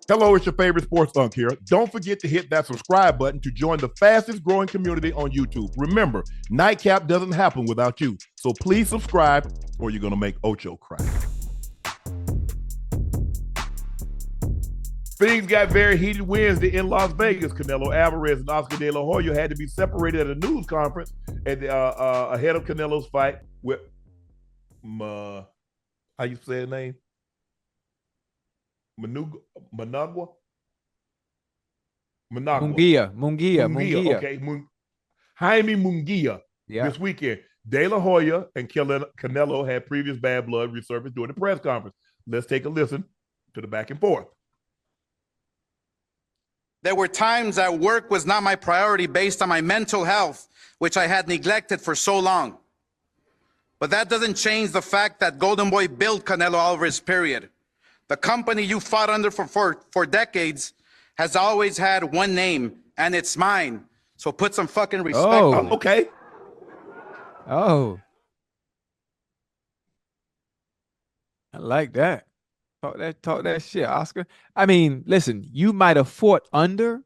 Hello, it's your favorite sports thunk here. Don't forget to hit that subscribe button to join the fastest growing community on YouTube. Remember, Nightcap doesn't happen without you. So please subscribe or you're going to make Ocho cry. Things got very heated Wednesday in Las Vegas. Canelo Alvarez and Oscar De La Hoya had to be separated at a news conference ahead of Canelo's fight with, how you say his name? Mungia. Okay, Jaime Mungia. Yeah. This weekend, De La Hoya and Canelo had previous bad blood resurfaced during the press conference. Let's take a listen to the back and forth. There were times that work was not my priority based on my mental health, which I had neglected for so long. But that doesn't change the fact that Golden Boy built Canelo Alvarez, period. The company you fought under for decades has always had one name, and it's mine. So put some fucking respect on it. Okay. Oh. I like that. Talk that shit, Oscar. I mean, listen, he might have fought under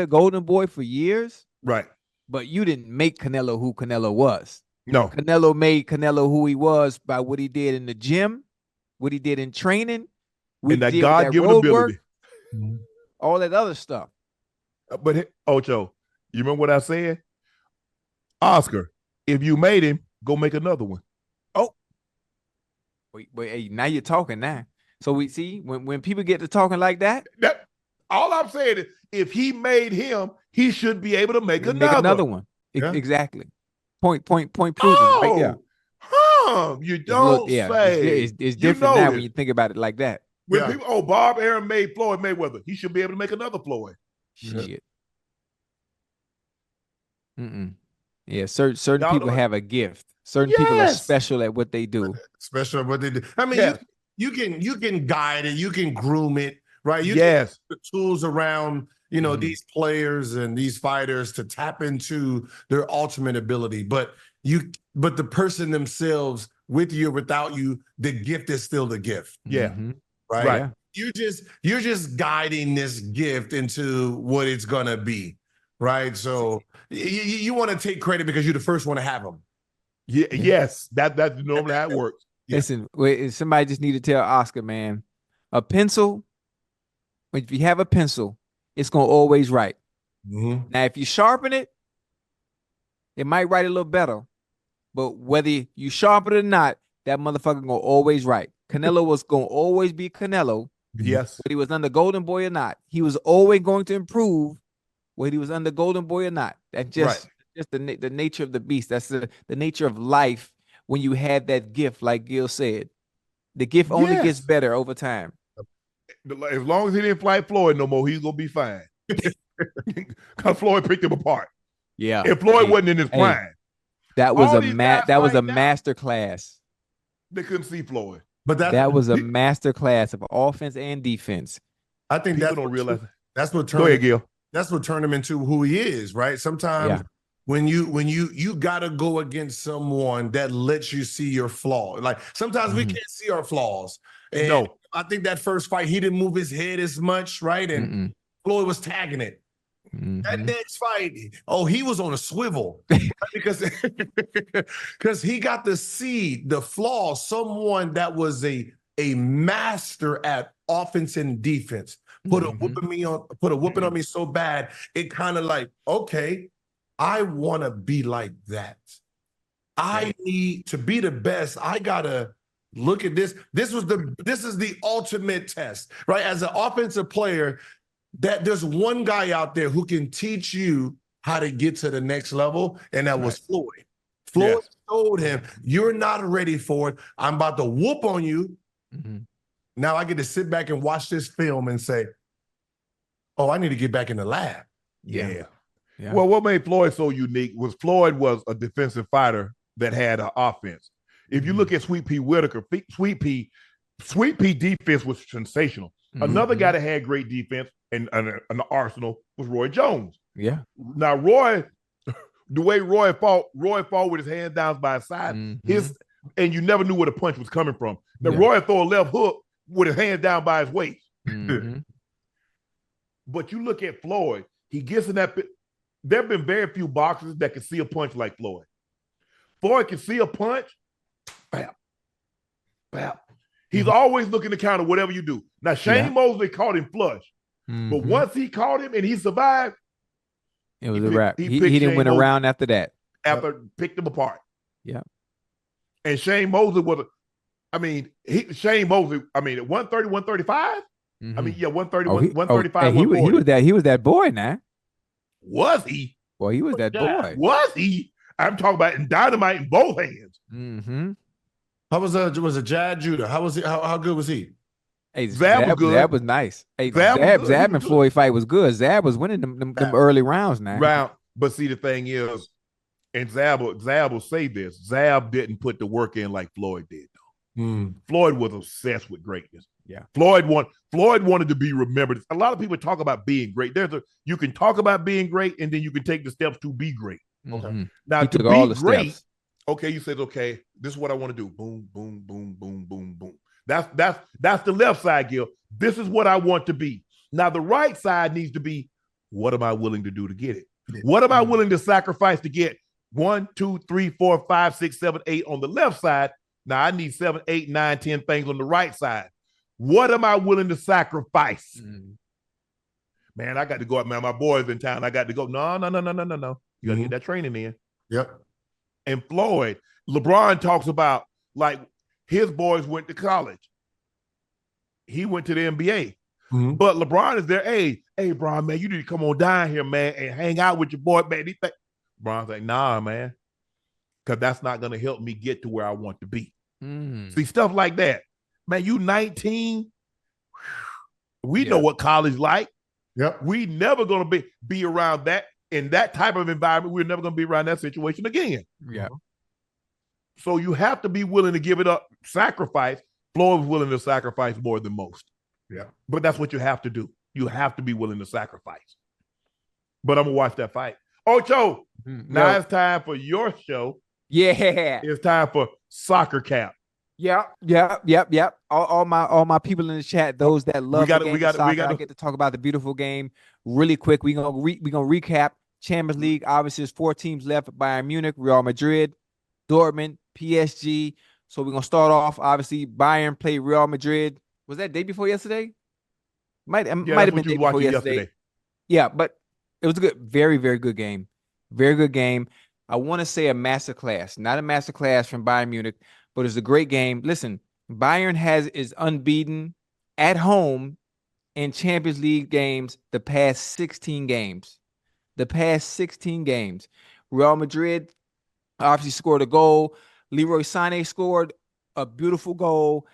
Golden Boy for years. Right. But you didn't make Canelo who Canelo was. No. Canelo made Canelo who he was by what he did in the gym, what he did in training, and that God-given ability. All that other stuff. But Ocho, you remember what I said? Oscar, if you made him, go make another one. Oh. Wait, hey, now you're talking now. So we see when people get to talking like that. All I'm saying is if he made him, he should be able to make another one. Yeah. Exactly. Point proven. Oh, right there. You don't say. It's different now when you think about it like that. When people, Bob Arum made Floyd Mayweather. He should be able to make another Floyd. Shit. Yeah, certain people have a gift. Certain people are special at what they do. Special at what they do. I mean, you can guide it, you can groom it, right? You can put the tools around, these players and these fighters to tap into their ultimate ability. But the person themselves, with you or without you, the gift is still the gift. Yeah. Right. You're just guiding this gift into what it's gonna be, right? So you want to take credit because you're the first one to have them. Yeah. Yes, that's normally how it works. Listen, somebody just need to tell Oscar, man, a pencil. If you have a pencil, it's gonna always write. Now, if you sharpen it, it might write a little better. But whether you sharpen it or not, that motherfucker gonna always write. Canelo was gonna always be Canelo. Yes. Whether he was under Golden Boy or not. He was always going to improve whether he was under Golden Boy or not. That's just the nature of the beast. That's the nature of life when you have that gift, like Gil said. The gift only gets better over time. As long as he didn't fight Floyd no more, he's gonna be fine. Because Floyd picked him apart. Yeah. If Floyd wasn't in his prime. That was a master class. They couldn't see Floyd. But that was a master class of offense and defense. I think people don't realize that's what turned. Go ahead, Gil. That's what turned him into who he is, right? Sometimes when you gotta go against someone that lets you see your flaw. Like sometimes we can't see our flaws. And I think that first fight he didn't move his head as much, right? And Floyd was tagging it. That next fight, he was on a swivel because he got to see the flaw. Someone that was a master at offense and defense put a whooping on me so bad it kind of like, okay, I want to be like that. I need to be the best. I gotta look at this. This is the ultimate test, right? As an offensive player. That there's one guy out there who can teach you how to get to the next level, and that was Floyd. Floyd told him, you're not ready for it. I'm about to whoop on you. Now I get to sit back and watch this film and say, I need to get back in the lab. Yeah. Well, what made Floyd so unique was Floyd was a defensive fighter that had an offense. If you look at Sweet Pea Whitaker, Sweet Pea defense was sensational. Another guy that had great defense and an arsenal was Roy Jones. Yeah. Now Roy, the way Roy fought with his hands down by his side, and you never knew where the punch was coming from. Now Roy throw a left hook with his hands down by his waist. Mm-hmm. But you look at Floyd, he gets in that. There have been very few boxers that can see a punch like Floyd. Floyd can see a punch, bam, bam. He's always looking to counter whatever you do. Now, Shane Mosley caught him flush. But once he caught him and he survived, it was a wrap. He didn't win a round after that. After picked him apart. Yeah. And Shane Mosley was, Shane Mosley, at 130, 135? 130, 135, he was that boy now. Was he? Boy, he was that boy. Was he? I'm talking about in dynamite in both hands. How was Jad Judah? How was he? How good was he? Hey, Zab was nice. Hey, Zab and Floyd fight was good. Zab was winning them early rounds now. But see, the thing is, and Zab will say this, Zab didn't put the work in like Floyd did, though. Floyd was obsessed with greatness. Yeah. Floyd wanted to be remembered. A lot of people talk about being great. You can talk about being great, and then you can take the steps to be great. Okay. Now, to be great, steps. Okay, you said, okay, this is what I want to do. Boom, boom, boom, boom, boom, boom. That's the left side, Gil. This is what I want to be. Now, the right side needs to be, what am I willing to do to get it? What am I willing to sacrifice to get 1, 2, 3, 4, 5, 6, 7, 8 on the left side? Now, I need 7, 8, 9, 10 things on the right side. What am I willing to sacrifice? Man, I got to go up, man. My boy's in town. I got to go. No. You got to get that training in. Yep. And Floyd, LeBron talks about, like, his boys went to college. He went to the NBA. But LeBron is their age. Hey, Bron, man, you need to come on down here, man, and hang out with your boy, man. LeBron's like, nah, man, because that's not going to help me get to where I want to be. See, stuff like that. Man, you 19. We know what college like. Yep. We never going to be around that. In that type of environment, we're never going to be around that situation again. Yeah. So you have to be willing to give it up, sacrifice. Floyd was willing to sacrifice more than most. Yeah. But that's what you have to do. You have to be willing to sacrifice. But I'm going to watch that fight. Ocho, now it's time for your show. Yeah. It's time for Soccercap. Yep. All my people in the chat, those that love the game of soccer, I get to talk about the beautiful game really quick. We're gonna recap Champions League. Obviously, there's 4 teams left: Bayern Munich, Real Madrid, Dortmund, PSG. So we're gonna start off. Obviously, Bayern played Real Madrid. Was that day before yesterday? Might have been day before yesterday. Yeah, but it was a good, very, very good game. Very good game. I want to say a masterclass, not a masterclass from Bayern Munich, but it's a great game. Listen, Bayern is unbeaten at home in Champions League games the past 16 games. Real Madrid obviously scored a goal. Leroy Sané scored a beautiful goal.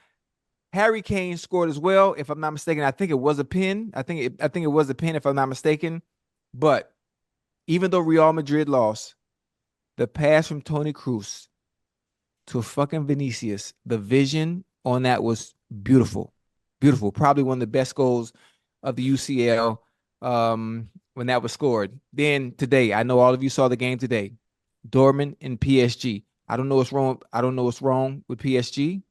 Harry Kane scored as well, if I'm not mistaken. I think it was a pin. I think it was a pin, if I'm not mistaken. But even though Real Madrid lost, the pass from Toni Kroos to fucking Vinicius, the vision on that was beautiful. Beautiful. Probably one of the best goals of the UCL when that was scored. Then today, I know all of you saw the game today. Dortmund and PSG. I don't know what's wrong with PSG,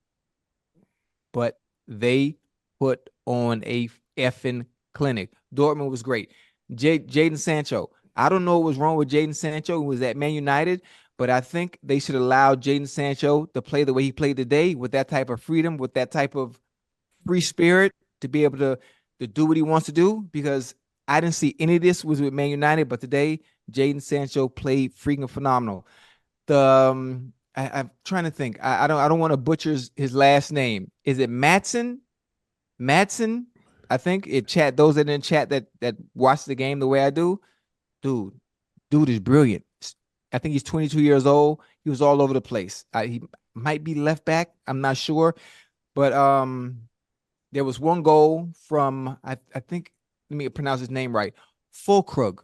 but they put on a effing clinic. Dortmund was great. Jadon Sancho. I don't know what was wrong with Jadon Sancho, who was at Man United, but I think they should allow Jadon Sancho to play the way he played today, with that type of freedom, with that type of free spirit, to be able to do what he wants to do, because I didn't see any of this was with Man United, but today Jadon Sancho played freaking phenomenal. I'm trying to think. I don't want to butcher his last name. Is it Madsen? I think those that in chat that watch the game the way I do. Dude is brilliant. I think he's 22 years old. He was all over the place. He might be left back. I'm not sure. But there was one goal from, I think, let me pronounce his name right. Fulkrug.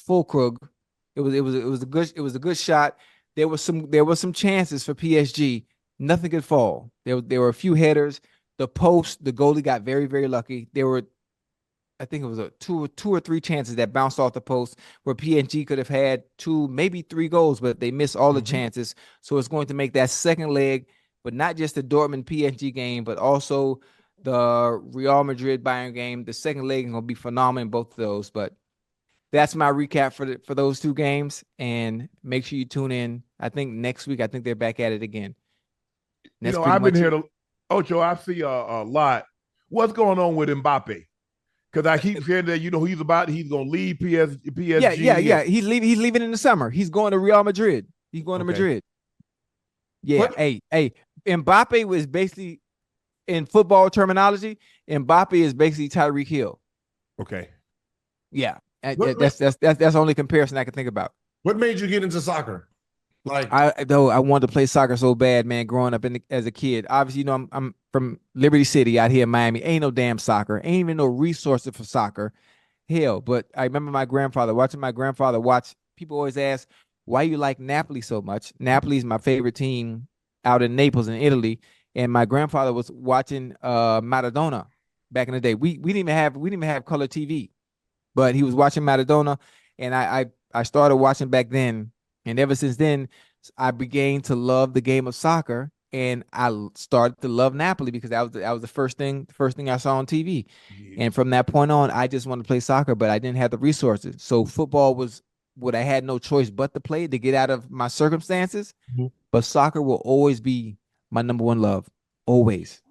It was a good shot. There was some chances for PSG. Nothing could fall. There were a few headers. The post, the goalie got very, very lucky. There were, I think it was two or three chances that bounced off the post where PSG could have had 2, maybe 3 goals, but they missed all the chances. So it's going to make that second leg, but not just the Dortmund PSG game, but also the Real Madrid Bayern game. The second leg is going to be phenomenal in both of those. But that's my recap for those two games. And make sure you tune in. I think next week, I think they're back at it again. I've been here Ocho, I see a lot. What's going on with Mbappe? Because I keep hearing that, he's going to leave PSG. Yeah. He's leaving in the summer. He's going to Real Madrid. He's going to Madrid. Yeah. What? Hey, Mbappe was basically, in football terminology, Mbappe is basically Tyreek Hill. Okay. Yeah. That's the only comparison I can think about. What made you get into soccer? Like, I wanted to play soccer so bad, man, growing up as a kid. Obviously, I'm from Liberty City out here in Miami. Ain't no damn soccer. Ain't even no resources for soccer. Hell, but I remember watching my grandfather watch. People always ask, why you like Napoli so much? Napoli is my favorite team out in Naples in Italy. And my grandfather was watching Maradona back in the day. We didn't even have color TV, but he was watching Maradona, and I started watching back then. And ever since then, I began to love the game of soccer, and I started to love Napoli because that was the first thing I saw on TV. Yeah. And from that point on, I just wanted to play soccer, but I didn't have the resources. So football was what I had no choice but to play to get out of my circumstances. Mm-hmm. But soccer will always be my number one love, always.